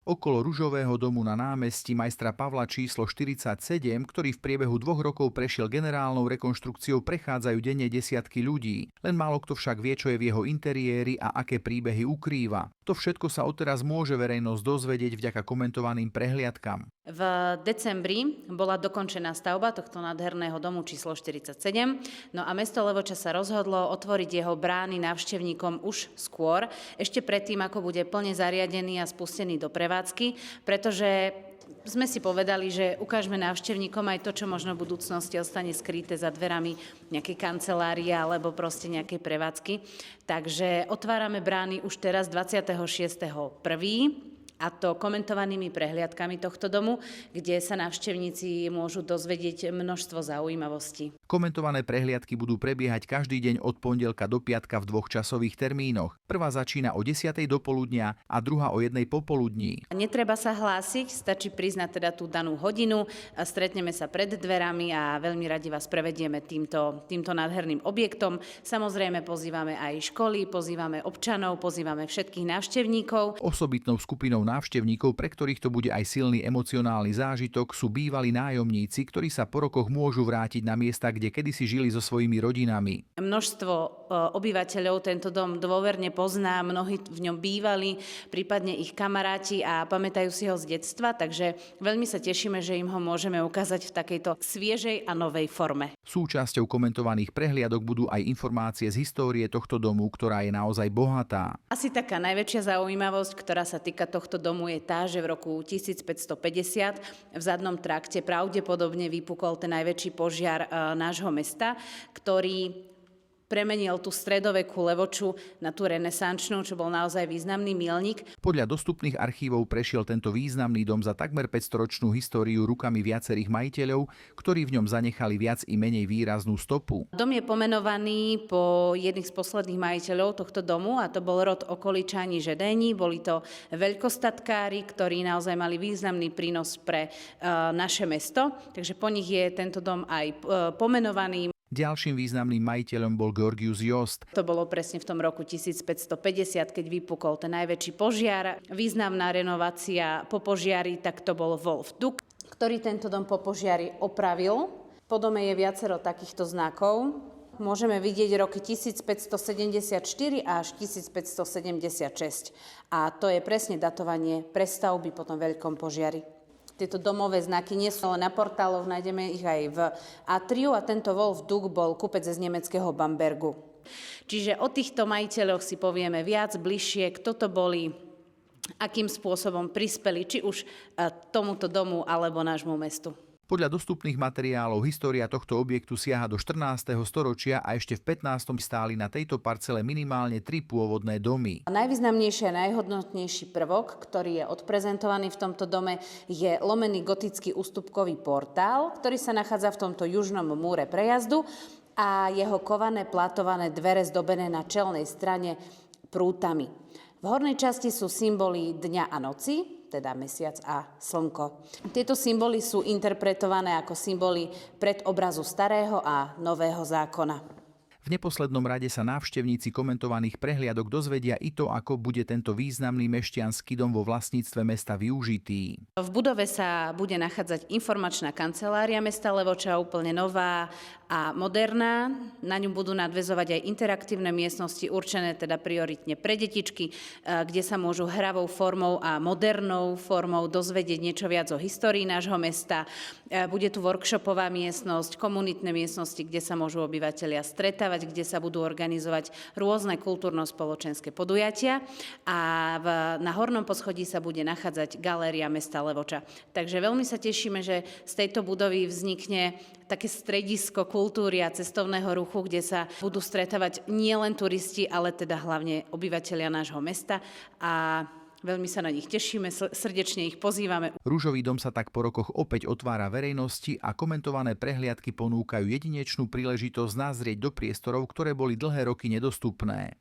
Okolo Ružového domu na námestí majstra Pavla číslo 47, ktorý v priebehu 2 rokov prešiel generálnou rekonštrukciou, prechádzajú denne desiatky ľudí. Len málo kto však vie, čo je v jeho interiéri a aké príbehy ukrýva. To všetko sa odteraz môže verejnosť dozvedieť vďaka komentovaným prehliadkam. V decembri bola dokončená stavba tohto nádherného domu číslo 47, no a mesto Levoča sa rozhodlo otvoriť jeho brány návštevníkom už skôr, ešte predtým, ako bude plne zariadený a spustený do prevádzky, pretože sme si povedali, že ukážeme návštevníkom aj to, čo možno v budúcnosti ostane skryté za dverami nejakej kancelárie alebo proste nejakej prevádzky. Takže otvárame brány už teraz 26.1. a to komentovanými prehliadkami tohto domu, kde sa návštevníci môžu dozvedieť množstvo zaujímavostí. Komentované prehliadky budú prebiehať každý deň od pondelka do piatka v 2 časových termínoch. Prvá začína o 10:00 dopoludnia a druhá o 1:00 popoludní. Netreba sa hlásiť, stačí priznať teda tú danú hodinu. Stretneme sa pred dverami a veľmi radi vás prevedieme týmto nádherným objektom. Samozrejme pozývame aj školy, pozývame občanov, pozývame všetkých návštevníkov. Osobitnou skupinou návštevníkov, pre ktorých to bude aj silný emocionálny zážitok, sú bývalí nájomníci, ktorí sa po rokoch môžu vrátiť na miesta, kde kedysi žili so svojimi rodinami. Množstvo obyvateľov tento dom dôverne pozná, mnohí v ňom bývali, prípadne ich kamaráti a pamätajú si ho z detstva, takže veľmi sa tešíme, že im ho môžeme ukázať v takejto sviežej a novej forme. Súčasťou komentovaných prehliadok budú aj informácie z histórie tohto domu, ktorá je naozaj bohatá. Asi taká najväčšia zaujímavosť, ktorá sa týka tohto domu, je tá, že v roku 1550 v zadnom trakte pravdepodobne vypukol ten najväčší požiar nášho mesta, ktorý premenil tú stredovekú Levoču na tú renesančnú, čo bol naozaj významný míľnik. Podľa dostupných archívov prešiel tento významný dom za takmer 500-ročnú históriu rukami viacerých majiteľov, ktorí v ňom zanechali viac i menej výraznú stopu. Dom je pomenovaný po jedných z posledných majiteľov tohto domu a to bol rod Okoličáni Žedéni. Boli to veľkostatkári, ktorí naozaj mali významný prínos pre naše mesto, takže po nich je tento dom aj pomenovaný. Ďalším významným majiteľom bol Georgius Jost. To bolo presne v tom roku 1550, keď vypukol ten najväčší požiar. Významná renovácia po požiari, tak to bol Wolf Duck, ktorý tento dom po požiari opravil. Po dome je viacero takýchto znakov. Môžeme vidieť roky 1574 až 1576. A to je presne datovanie prestavby po tom veľkom požiari. Tieto domové znaky nie sú len na portáloch, nájdeme ich aj v atriu a tento Wolf Duck bol kúpec z nemeckého Bambergu. Čiže o týchto majiteľoch si povieme viac, bližšie, kto to boli, akým spôsobom prispeli, či už tomuto domu alebo nášmu mestu. Podľa dostupných materiálov história tohto objektu siaha do 14. storočia a ešte v 15. stáli na tejto parcele minimálne 3 pôvodné domy. Najvýznamnejší a najhodnotnejší prvok, ktorý je odprezentovaný v tomto dome, je lomený gotický ústupkový portál, ktorý sa nachádza v tomto južnom múre prejazdu a jeho kované platované dvere zdobené na čelnej strane prútami. V hornej časti sú symboly dňa a noci, teda mesiac a slnko. Tieto symboly sú interpretované ako symboly predobrazu starého a nového zákona. V neposlednom rade sa návštevníci komentovaných prehliadok dozvedia i to, ako bude tento významný mešťanský dom vo vlastníctve mesta využitý. V budove sa bude nachádzať informačná kancelária mesta Levoča, úplne nová a moderná. Na ňu budú nadväzovať aj interaktívne miestnosti určené teda prioritne pre detičky, kde sa môžu hravou formou a modernou formou dozvedieť niečo viac o histórii nášho mesta. Bude tu workshopová miestnosť, komunitné miestnosti, kde sa môžu obyvatelia stretávať, kde sa budú organizovať rôzne kultúrno-spoločenské podujatia a na hornom poschodí sa bude nachádzať galéria mesta Levoča. Takže veľmi sa tešíme, že z tejto budovy vznikne také stredisko kultúry a cestovného ruchu, kde sa budú stretávať nielen turisti, ale teda hlavne obyvatelia nášho mesta a veľmi sa na nich tešíme, srdečne ich pozývame. Ružový dom sa tak po rokoch opäť otvára verejnosti a komentované prehliadky ponúkajú jedinečnú príležitosť nazrieť do priestorov, ktoré boli dlhé roky nedostupné.